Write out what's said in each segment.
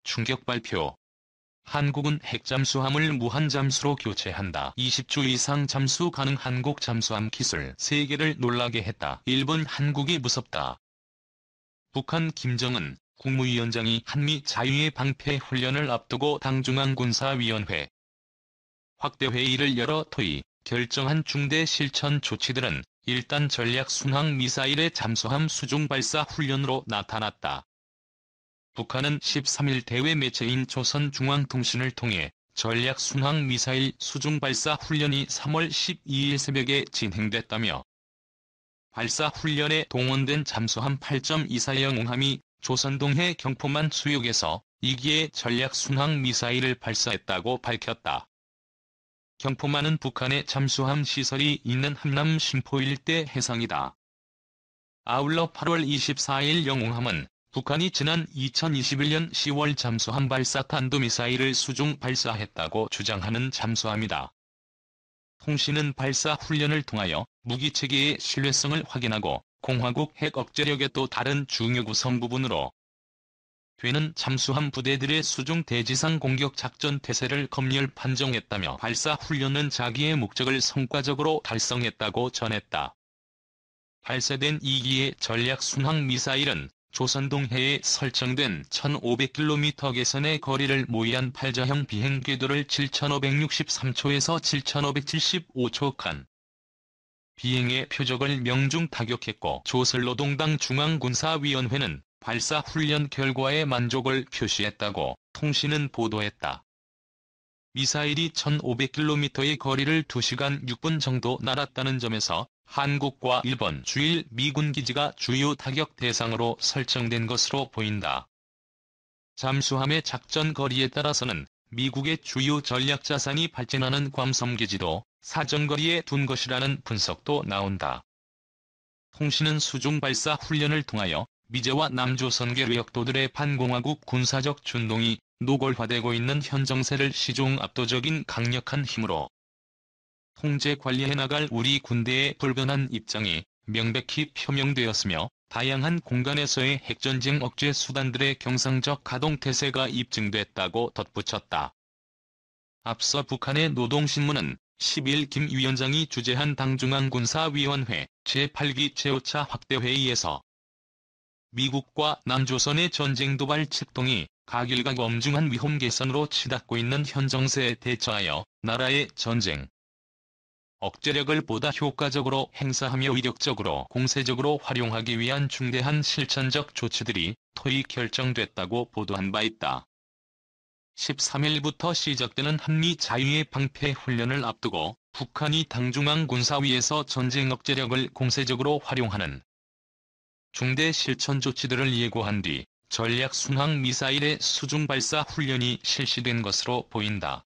충격 발표. 한국은 핵잠수함을 무한잠수로 교체한다. 20주 이상 잠수 가능 한국 잠수함 기술 세계를 놀라게 했다. 일본 한국이 무섭다. 북한 김정은 국무위원장이 한미 자유의 방패 훈련을 앞두고 당중앙군사위원회 확대회의를 열어 토의, 결정한 중대 실천 조치들은 일단 전략 순항 미사일의 잠수함 수중 발사 훈련으로 나타났다. 북한은 13일 대외 매체인 조선중앙통신을 통해 전략 순항 미사일 수중 발사 훈련이 3월 12일 새벽에 진행됐다며 발사 훈련에 동원된 잠수함 8.24 영웅함이 조선동해 경포만 수역에서 2기의 전략 순항 미사일을 발사했다고 밝혔다. 경포만은 북한의 잠수함 시설이 있는 함남 신포 일대 해상이다. 아울러 8월 24일 영웅함은 북한이 지난 2021년 10월 잠수함 발사 탄도미사일을 수중 발사했다고 주장하는 잠수함이다. 통신은 발사 훈련을 통하여 무기체계의 신뢰성을 확인하고 공화국 핵 억제력의 또 다른 중요 구성 부분으로 되는 잠수함 부대들의 수중 대지상 공격 작전 태세를 검열 판정했다며 발사 훈련은 자기의 목적을 성과적으로 달성했다고 전했다. 발사된 2기의 전략 순항 미사일은 조선동해에 설정된 1500km 계선의 거리를 모의한 팔자형 비행 궤도를 7563초에서 7575초간 비행의 표적을 명중 타격했고 조선노동당 중앙군사위원회는 발사 훈련 결과에 만족을 표시했다고 통신은 보도했다. 미사일이 1500km의 거리를 2시간 6분 정도 날았다는 점에서 한국과 일본 주일 미군 기지가 주요 타격 대상으로 설정된 것으로 보인다. 잠수함의 작전 거리에 따라서는 미국의 주요 전략 자산이 발진하는 괌 섬기지도 사정거리에 둔 것이라는 분석도 나온다. 통신은 수중 발사 훈련을 통하여 미제와 남조선계 외역도들의 반공화국 군사적 준동이 노골화되고 있는 현 정세를 시종 압도적인 강력한 힘으로 통제 관리해 나갈 우리 군대의 불변한 입장이 명백히 표명되었으며 다양한 공간에서의 핵전쟁 억제 수단들의 경상적 가동 태세가 입증됐다고 덧붙였다. 앞서 북한의 노동신문은 10일 김 위원장이 주재한 당중앙군사위원회 제8기 제5차 확대회의에서 미국과 남조선의 전쟁 도발策동이 가길과 엄중한 위험 개선으로 치닫고 있는 현 정세에 대처하여 나라의 전쟁 억제력을 보다 효과적으로 행사하며 위력적으로 공세적으로 활용하기 위한 중대한 실천적 조치들이 토의 결정됐다고 보도한 바 있다. 13일부터 시작되는 한미 자유의 방패 훈련을 앞두고 북한이 당중앙군사위에서 전쟁 억제력을 공세적으로 활용하는 중대 실천 조치들을 예고한 뒤 전략 순항 미사일의 수중 발사 훈련이 실시된 것으로 보인다.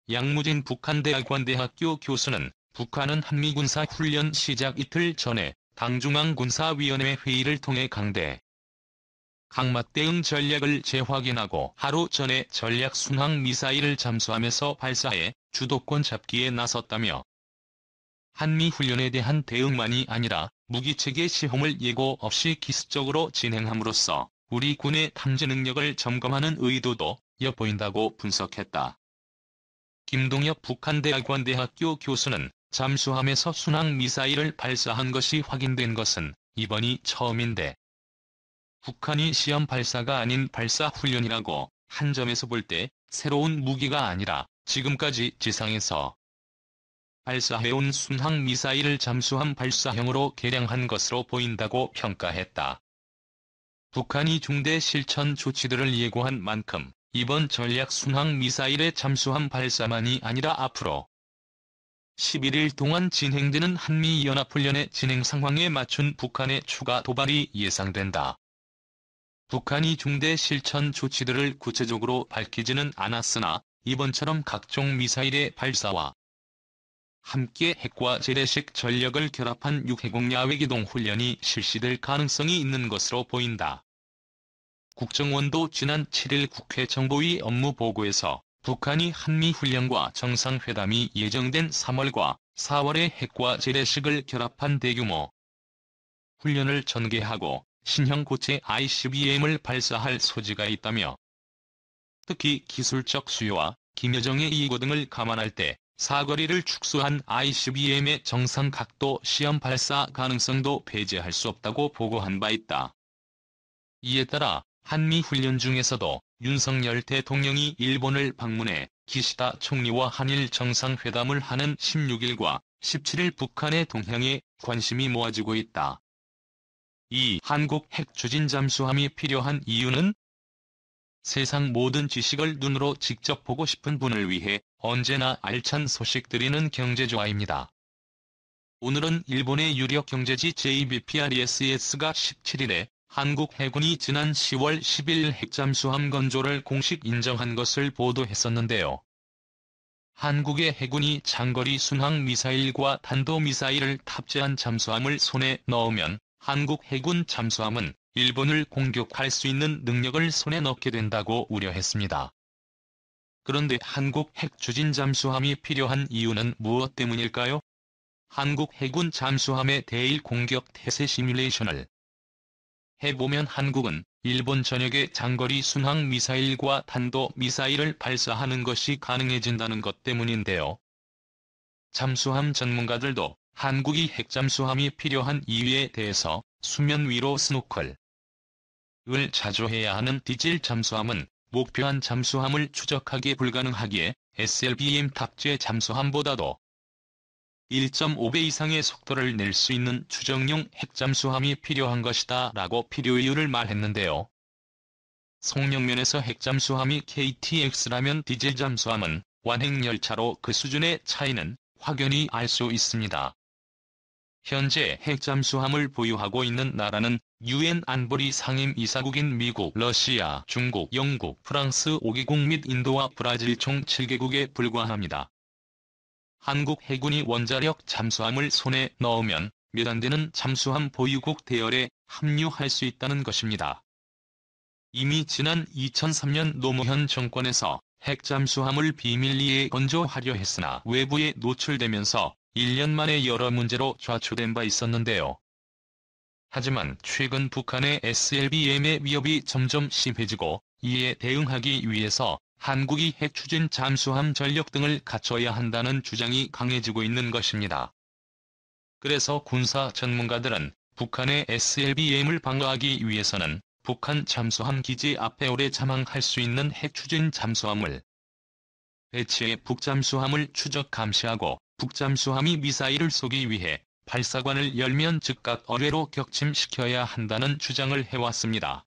양무진 북한대학원대학교 교수는 북한은 한미군사 훈련 시작 이틀 전에 당중앙군사위원회 회의를 통해 강대 강맛 대응 전략을 재확인하고 하루 전에 전략 순항 미사일을 잠수함에서 발사해 주도권 잡기에 나섰다며 한미 훈련에 대한 대응만이 아니라 무기체계 시험을 예고 없이 기습적으로 진행함으로써 우리 군의 탐지 능력을 점검하는 의도도 엿보인다고 분석했다. 김동엽 북한대학원대학교 교수는 잠수함에서 순항 미사일을 발사한 것이 확인된 것은 이번이 처음인데 북한이 시험 발사가 아닌 발사 훈련이라고 한 점에서 볼 때 새로운 무기가 아니라 지금까지 지상에서 발사해온 순항 미사일을 잠수함 발사형으로 개량한 것으로 보인다고 평가했다. 북한이 중대 실천 조치들을 예고한 만큼 이번 전략 순항 미사일의 잠수함 발사만이 아니라 앞으로 11일 동안 진행되는 한미연합훈련의 진행 상황에 맞춘 북한의 추가 도발이 예상된다. 북한이 중대 실천 조치들을 구체적으로 밝히지는 않았으나 이번처럼 각종 미사일의 발사와 함께 핵과 재래식 전력을 결합한 육해공 야외기동 훈련이 실시될 가능성이 있는 것으로 보인다. 국정원도 지난 7일 국회 정보위 업무보고에서 북한이 한미훈련과 정상회담이 예정된 3월과 4월에 핵과 재래식을 결합한 대규모 훈련을 전개하고 신형 고체 ICBM을 발사할 소지가 있다며 특히 기술적 수요와 김여정의 이고 등을 감안할 때 사거리를 축소한 ICBM의 정상 각도 시험 발사 가능성도 배제할 수 없다고 보고한 바 있다. 이에 따라 한미 훈련 중에서도 윤석열 대통령이 일본을 방문해 기시다 총리와 한일 정상회담을 하는 16일과 17일 북한의 동향에 관심이 모아지고 있다. 이 한국 핵 추진 잠수함이 필요한 이유는 세상 모든 지식을 눈으로 직접 보고 싶은 분을 위해 언제나 알찬 소식 드리는 경제조아입니다. 오늘은 일본의 유력 경제지 JBPRESS가 17일에 한국 해군이 지난 10월 10일 핵잠수함 건조를 공식 인정한 것을 보도했었는데요. 한국의 해군이 장거리 순항 미사일과 탄도미사일을 탑재한 잠수함을 손에 넣으면 한국 해군 잠수함은 일본을 공격할 수 있는 능력을 손에 넣게 된다고 우려했습니다. 그런데 한국 핵 추진 잠수함이 필요한 이유는 무엇 때문일까요? 한국 해군 잠수함의 대일 공격 태세 시뮬레이션을 해보면 한국은 일본 전역에 장거리 순항 미사일과 탄도 미사일을 발사하는 것이 가능해진다는 것 때문인데요. 잠수함 전문가들도 한국이 핵잠수함이 필요한 이유에 대해서 수면 위로 스노클을 자주 해야 하는 디젤 잠수함은 목표한 잠수함을 추적하기 불가능하기에 SLBM 탑재 잠수함보다도 1.5배 이상의 속도를 낼 수 있는 추정용 핵잠수함이 필요한 것이다 라고 필요 이유를 말했는데요. 성능면에서 핵잠수함이 KTX라면 디젤 잠수함은 완행열차로 그 수준의 차이는 확연히 알 수 있습니다. 현재 핵잠수함을 보유하고 있는 나라는 UN 안보리 상임이사국인 미국, 러시아, 중국, 영국, 프랑스 5개국 및 인도와 브라질 총 7개국에 불과합니다. 한국 해군이 원자력 잠수함을 손에 넣으면 몇 안 되는 잠수함 보유국 대열에 합류할 수 있다는 것입니다. 이미 지난 2003년 노무현 정권에서 핵잠수함을 비밀리에 건조하려 했으나 외부에 노출되면서 1년 만에 여러 문제로 좌초된 바 있었는데요. 하지만 최근 북한의 SLBM의 위협이 점점 심해지고 이에 대응하기 위해서 한국이 핵 추진 잠수함 전력 등을 갖춰야 한다는 주장이 강해지고 있는 것입니다. 그래서 군사 전문가들은 북한의 SLBM을 방어하기 위해서는 북한 잠수함 기지 앞에 오래 잠항할 수 있는 핵 추진 잠수함을 배치해 북잠수함을 추적 감시하고 북잠수함이 미사일을 쏘기 위해 발사관을 열면 즉각 어뢰로 격침시켜야 한다는 주장을 해왔습니다.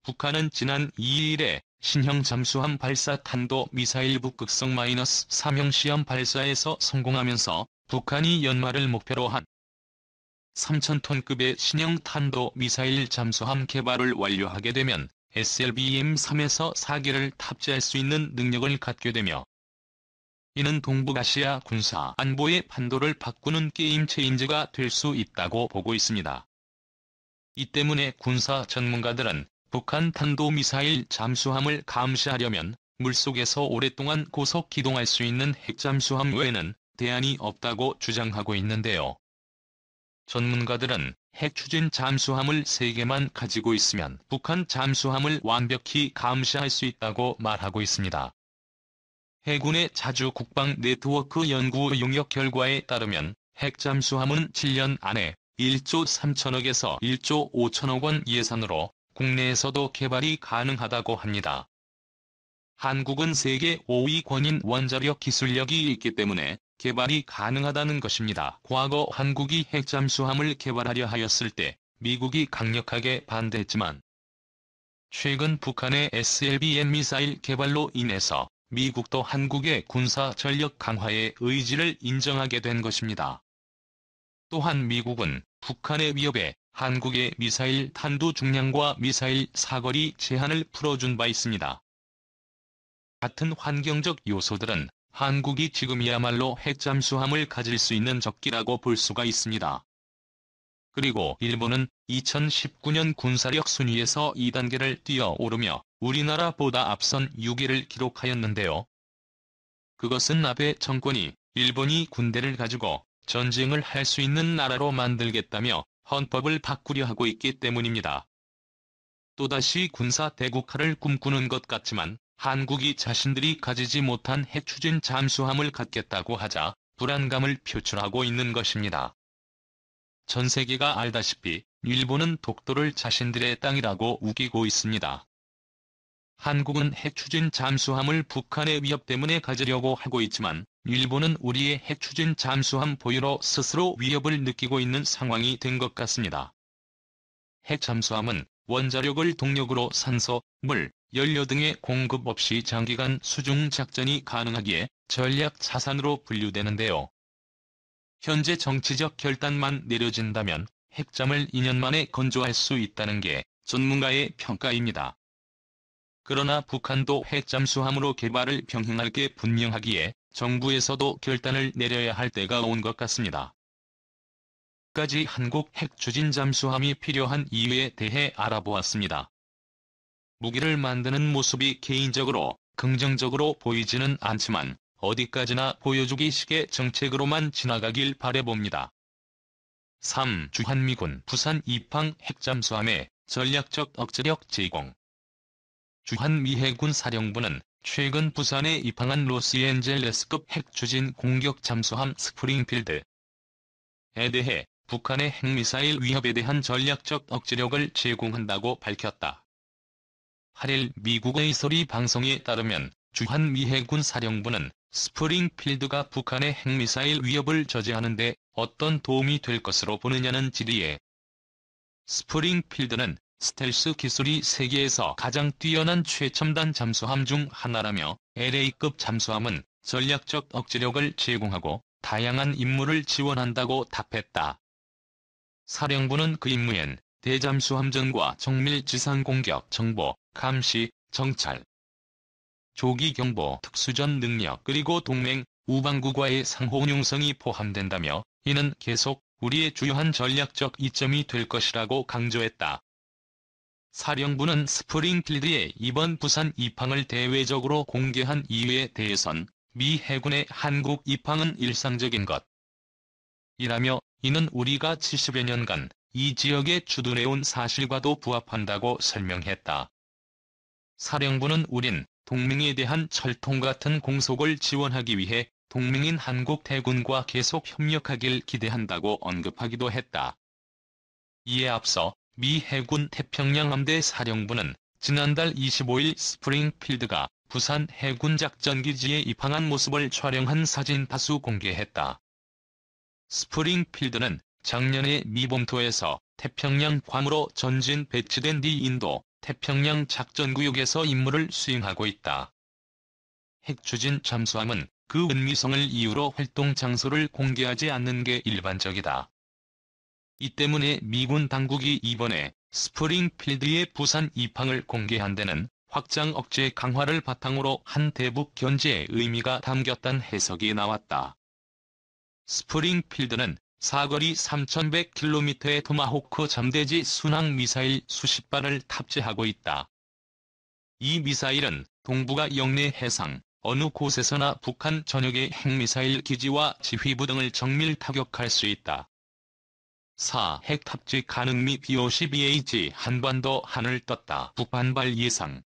북한은 지난 2일에 신형 잠수함 발사 탄도 미사일 북극성 -3형 시험 발사에서 성공하면서 북한이 연말을 목표로 한 3,000톤급의 신형 탄도 미사일 잠수함 개발을 완료하게 되면 SLBM-3에서 4개를 탑재할 수 있는 능력을 갖게 되며 이는 동북아시아 군사 안보의 판도를 바꾸는 게임 체인저가 될 수 있다고 보고 있습니다. 이 때문에 군사 전문가들은 북한 탄도미사일 잠수함을 감시하려면 물속에서 오랫동안 고속 기동할 수 있는 핵잠수함 외에는 대안이 없다고 주장하고 있는데요. 전문가들은 핵 추진 잠수함을 3개만 가지고 있으면 북한 잠수함을 완벽히 감시할 수 있다고 말하고 있습니다. 해군의 자주 국방 네트워크 연구 용역 결과에 따르면 핵잠수함은 7년 안에 1조 3천억에서 1조 5천억 원 예산으로 국내에서도 개발이 가능하다고 합니다. 한국은 세계 5위권인 원자력 기술력이 있기 때문에 개발이 가능하다는 것입니다. 과거 한국이 핵잠수함을 개발하려 하였을 때 미국이 강력하게 반대했지만 최근 북한의 SLBM 미사일 개발로 인해서 미국도 한국의 군사 전력 강화의 의지를 인정하게 된 것입니다. 또한 미국은 북한의 위협에 한국의 미사일 탄두 중량과 미사일 사거리 제한을 풀어준 바 있습니다. 같은 환경적 요소들은 한국이 지금이야말로 핵잠수함을 가질 수 있는 적기라고 볼 수가 있습니다. 그리고 일본은 2019년 군사력 순위에서 2단계를 뛰어오르며 우리나라보다 앞선 6위를 기록하였는데요. 그것은 아베 정권이 일본이 군대를 가지고 전쟁을 할 수 있는 나라로 만들겠다며 헌법을 바꾸려 하고 있기 때문입니다. 또다시 군사 대국화를 꿈꾸는 것 같지만 한국이 자신들이 가지지 못한 핵추진 잠수함을 갖겠다고 하자 불안감을 표출하고 있는 것입니다. 전 세계가 알다시피 일본은 독도를 자신들의 땅이라고 우기고 있습니다. 한국은 핵추진 잠수함을 북한의 위협 때문에 가지려고 하고 있지만 일본은 우리의 핵추진 잠수함 보유로 스스로 위협을 느끼고 있는 상황이 된 것 같습니다. 핵잠수함은 원자력을 동력으로 산소, 물, 연료 등의 공급 없이 장기간 수중 작전이 가능하기에 전략 자산으로 분류되는데요. 현재 정치적 결단만 내려진다면 핵잠을 2년 만에 건조할 수 있다는 게 전문가의 평가입니다. 그러나 북한도 핵잠수함으로 개발을 병행할 게 분명하기에 정부에서도 결단을 내려야 할 때가 온 것 같습니다. 까지 한국 핵추진 잠수함이 필요한 이유에 대해 알아보았습니다. 무기를 만드는 모습이 개인적으로 긍정적으로 보이지는 않지만 어디까지나 보여주기식의 정책으로만 지나가길 바라봅니다. 3. 주한미군 부산 입항 핵잠수함의 전략적 억제력 제공. 주한미 해군 사령부는 최근 부산에 입항한 로스앤젤레스급 핵추진 공격 잠수함 스프링필드에 대해 북한의 핵미사일 위협에 대한 전략적 억제력을 제공한다고 밝혔다. 8일 미국의 소리 방송에 따르면 주한미 해군 사령부는 스프링필드가 북한의 핵미사일 위협을 저지하는 데 어떤 도움이 될 것으로 보느냐는 질의에 스프링필드는 스텔스 기술이 세계에서 가장 뛰어난 최첨단 잠수함 중 하나라며 LA급 잠수함은 전략적 억제력을 제공하고 다양한 임무를 지원한다고 답했다. 사령부는 그 임무엔 대잠수함전과 정밀 지상공격 정보, 감시, 정찰, 조기경보 특수전 능력 그리고 동맹, 우방국과의 상호용성이 포함된다며 이는 계속 우리의 주요한 전략적 이점이 될 것이라고 강조했다. 사령부는 스프링필드의 이번 부산 입항을 대외적으로 공개한 이유에 대해선 미 해군의 한국 입항은 일상적인 것이라며 이는 우리가 70여 년간 이 지역에 주둔해온 사실과도 부합한다고 설명했다. 사령부는 우린 동맹에 대한 철통 같은 공속을 지원하기 위해 동맹인 한국 대군과 계속 협력하길 기대한다고 언급하기도 했다. 이에 앞서 미 해군 태평양함대 사령부는 지난달 25일 스프링필드가 부산 해군작전기지에 입항한 모습을 촬영한 사진 다수 공개했다. 스프링필드는 작년에 미 본토에서 태평양 괌으로 전진 배치된 뒤 인도 태평양 작전구역에서 임무를 수행하고 있다. 핵추진 잠수함은 그 은미성을 이유로 활동 장소를 공개하지 않는 게 일반적이다. 이 때문에 미군 당국이 이번에 스프링필드의 부산 입항을 공개한 데는 확장 억제 강화를 바탕으로 한 대북 견제의 의미가 담겼다는 해석이 나왔다. 스프링필드는 사거리 3100km의 토마호크 잠대지 순항 미사일 수십 발을 탑재하고 있다. 이 미사일은 동북아 영내 해상, 어느 곳에서나 북한 전역의 핵미사일 기지와 지휘부 등을 정밀 타격할 수 있다. 4. 핵 탑재 가능 미 B-52H 한반도 하늘 떴다. 북반발 예상.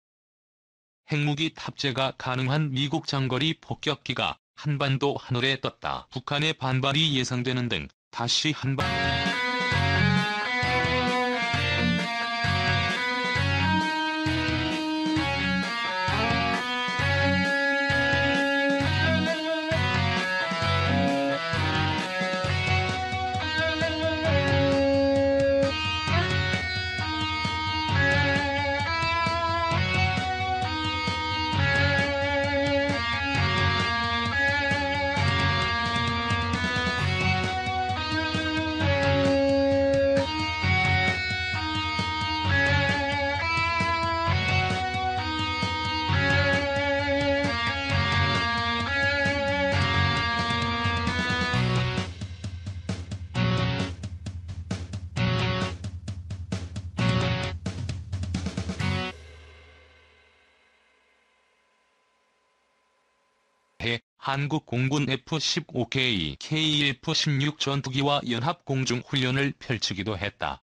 핵무기 탑재가 가능한 미국 장거리 폭격기가 한반도 하늘에 떴다. 북한의 반발이 예상되는 등 다시 한국 공군 F-15K, KF-16 전투기와 연합공중훈련을 펼치기도 했다.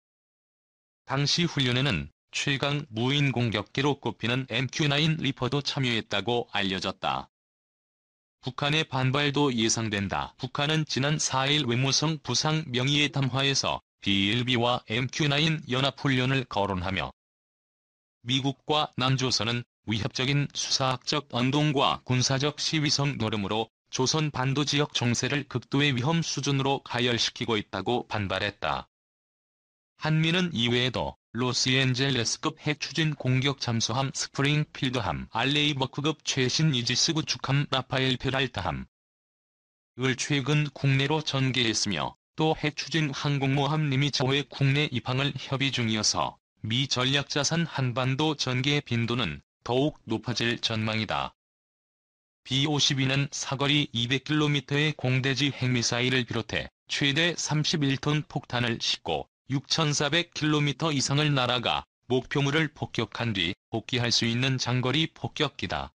당시 훈련에는 최강 무인 공격기로 꼽히는 MQ-9 리퍼도 참여했다고 알려졌다. 북한의 반발도 예상된다. 북한은 지난 4일 외무성 부상 명의의 담화에서 BLB와 MQ-9 연합훈련을 거론하며 미국과 남조선은 위협적인 수사학적 언동과 군사적 시위성 노름으로 조선 반도 지역 정세를 극도의 위험 수준으로 가열시키고 있다고 반발했다. 한미는 이외에도 로스앤젤레스급 핵추진 공격 잠수함 스프링필드함, 알레이버크급 최신 이지스 구축함 라파엘 페랄타함 을 최근 국내로 전개했으며 또 핵추진 항공모함 니미차호의 국내 입항을 협의 중이어서 미 전략자산 한반도 전개 빈도는 더욱 높아질 전망이다. B-52는 사거리 200km의 공대지 핵미사일을 비롯해 최대 31톤 폭탄을 싣고 6,400km 이상을 날아가 목표물을 폭격한 뒤 복귀할 수 있는 장거리 폭격기다.